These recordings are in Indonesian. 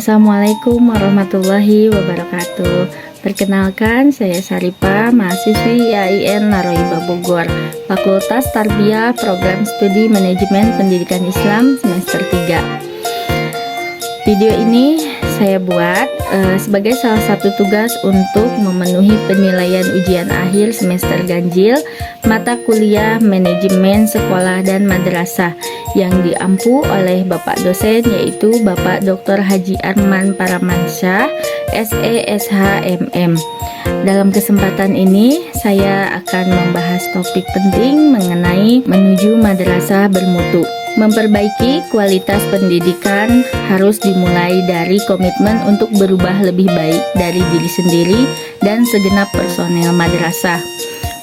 Assalamualaikum warahmatullahi wabarakatuh. Perkenalkan, saya Saripa, mahasiswi IAIN Naroiba Bogor, Fakultas Tarbiyah Program Studi Manajemen Pendidikan Islam semester 3. Video ini saya buat sebagai salah satu tugas untuk memenuhi penilaian ujian akhir semester ganjil mata kuliah Manajemen Sekolah dan Madrasah yang diampu oleh Bapak dosen, yaitu Bapak Dr. Haji Arman Paramansyah, SESH.MM. Dalam kesempatan ini saya akan membahas topik penting mengenai menuju madrasah bermutu. Memperbaiki kualitas pendidikan harus dimulai dari komitmen untuk berubah lebih baik dari diri sendiri dan segenap personel madrasah.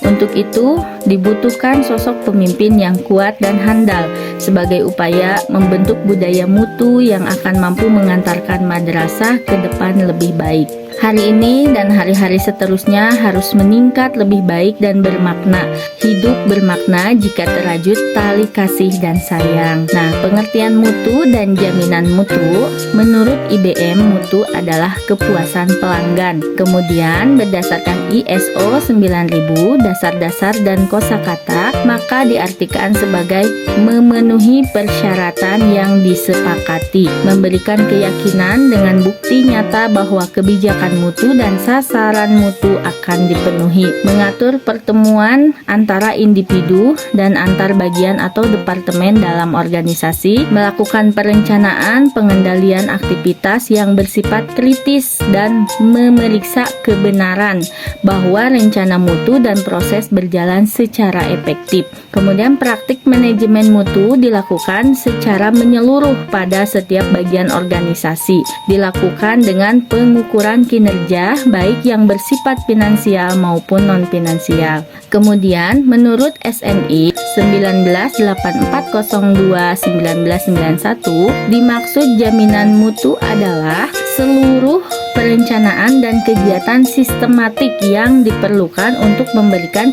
Untuk itu, dibutuhkan sosok pemimpin yang kuat dan handal sebagai upaya membentuk budaya mutu yang akan mampu mengantarkan madrasah ke depan lebih baik. Hari ini dan hari-hari seterusnya harus meningkat lebih baik dan bermakna. Hidup bermakna jika terajut tali kasih dan sayang. Nah, pengertian mutu dan jaminan mutu menurut IBM, mutu adalah kepuasan pelanggan. Kemudian berdasarkan ISO 9000 dasar-dasar dan kosakata, maka diartikan sebagai memenuhi persyaratan yang disepakati, memberikan keyakinan dengan bukti nyata bahwa kebijakan mutu dan sasaran mutu akan dipenuhi, mengatur pertemuan antara individu dan antar bagian atau departemen dalam organisasi, melakukan perencanaan pengendalian aktivitas yang bersifat kritis dan memeriksa kebenaran bahwa rencana mutu dan proses berjalan secara efektif. Kemudian praktik manajemen mutu dilakukan secara menyeluruh pada setiap bagian organisasi, dilakukan dengan pengukuran kinerja baik yang bersifat finansial maupun non-finansial. Kemudian menurut SNI 198402-1991 dimaksud jaminan mutu adalah seluruh perencanaan dan kegiatan sistematik yang diperlukan untuk memberikan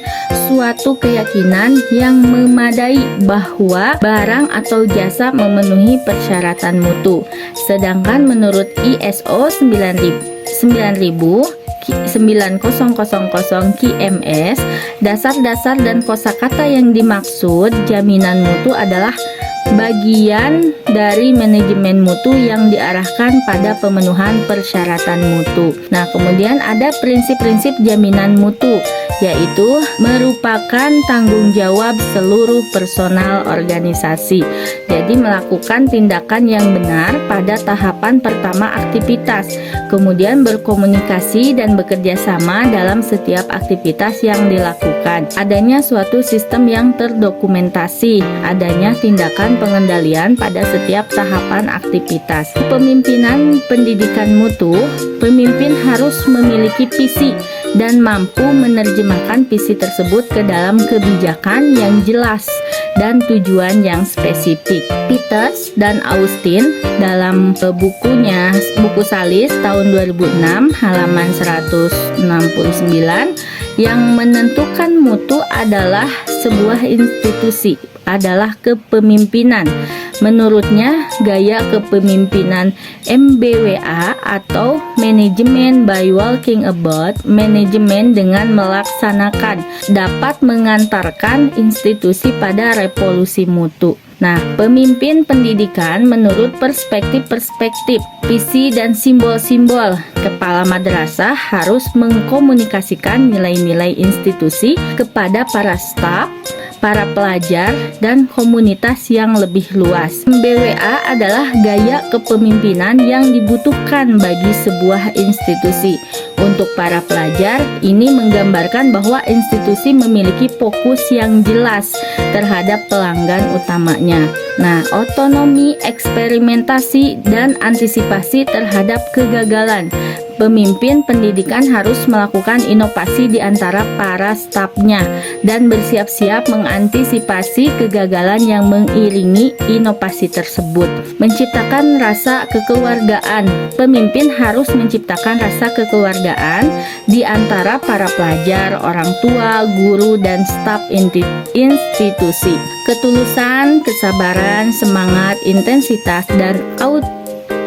suatu keyakinan yang memadai bahwa barang atau jasa memenuhi persyaratan mutu. Sedangkan menurut ISO 9000 KMS, dasar-dasar dan kosakata yang dimaksud jaminan mutu adalah bagian dari manajemen mutu yang diarahkan pada pemenuhan persyaratan mutu. Nah, kemudian ada prinsip-prinsip jaminan mutu, yaitu merupakan tanggung jawab seluruh personal organisasi. Jadi melakukan tindakan yang benar pada tahapan pertama aktivitas, kemudian berkomunikasi dan bekerja sama dalam setiap aktivitas yang dilakukan. Adanya suatu sistem yang terdokumentasi, adanya tindakan pengendalian pada setiap tahapan aktivitas. Pemimpinan pendidikan mutu, pemimpin harus memiliki visi dan mampu menerjemahkan visi tersebut ke dalam kebijakan yang jelas dan tujuan yang spesifik. Peters dan Austin dalam bukunya Buku Salis tahun 2006 halaman 169 yang menentukan mutu adalah sebuah institusi, adalah kepemimpinan. Menurutnya, gaya kepemimpinan MBWA atau Management by Walking About, manajemen dengan melaksanakan, dapat mengantarkan institusi pada revolusi mutu. Nah, pemimpin pendidikan menurut perspektif-perspektif, visi dan simbol-simbol, kepala madrasah harus mengkomunikasikan nilai-nilai institusi kepada para staf, para pelajar, dan komunitas yang lebih luas. MBWA adalah gaya kepemimpinan yang dibutuhkan bagi sebuah institusi. Untuk para pelajar, ini menggambarkan bahwa institusi memiliki fokus yang jelas terhadap pelanggan utamanya. Nah, otonomi, eksperimentasi, dan antisipasi terhadap kegagalan. Pemimpin pendidikan harus melakukan inovasi di antara para stafnya dan bersiap-siap mengantisipasi kegagalan yang mengiringi inovasi tersebut. Menciptakan rasa kekeluargaan. Pemimpin harus menciptakan rasa kekeluargaan di antara para pelajar, orang tua, guru, dan staf institusi. Ketulusan, kesabaran, semangat, intensitas, dan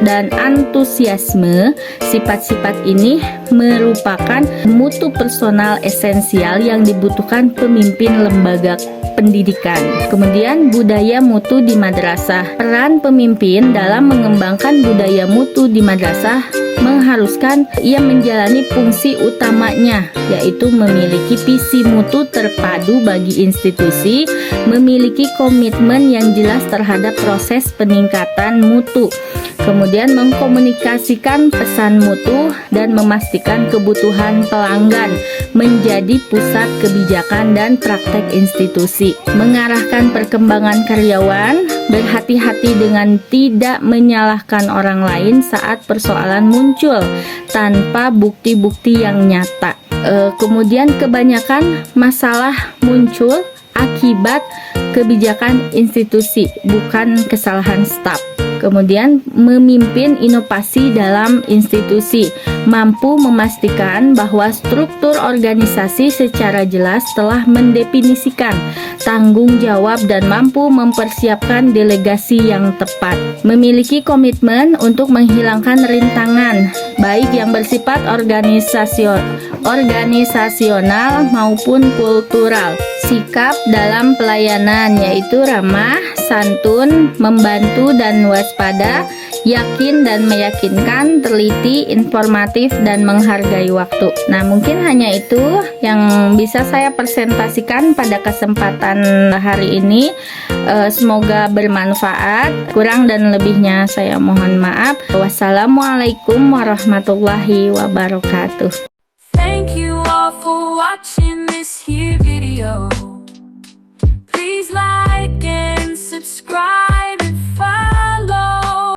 dan antusiasme. Sifat-sifat ini merupakan mutu personal esensial yang dibutuhkan pemimpin lembaga pendidikan. Kemudian budaya mutu di madrasah. Peran pemimpin dalam mengembangkan budaya mutu di madrasah mengharuskan ia menjalani fungsi utamanya, yaitu memiliki visi mutu terpadu bagi institusi, memiliki komitmen yang jelas terhadap proses peningkatan mutu, kemudian mengkomunikasikan pesan mutu dan memastikan kebutuhan pelanggan menjadi pusat kebijakan dan praktek institusi, mengarahkan perkembangan karyawan, berhati-hati dengan tidak menyalahkan orang lain saat persoalan muncul tanpa bukti-bukti yang nyata. Kemudian kebanyakan masalah muncul akibat kebijakan institusi, bukan kesalahan staf. Kemudian memimpin inovasi dalam institusi, mampu memastikan bahwa struktur organisasi secara jelas telah mendefinisikan tanggung jawab dan mampu mempersiapkan delegasi yang tepat. Memiliki komitmen untuk menghilangkan rintangan, baik yang bersifat organisasional maupun kultural. Sikap dalam pelayanan yaitu ramah, santun, membantu dan waspada, yakin dan meyakinkan, teliti, informatif dan menghargai waktu. Nah, mungkin hanya itu yang bisa saya presentasikan pada kesempatan hari ini. Semoga bermanfaat. Kurang dan lebihnya saya mohon maaf. Wassalamualaikum warahmatullahi wabarakatuh. Thank you all for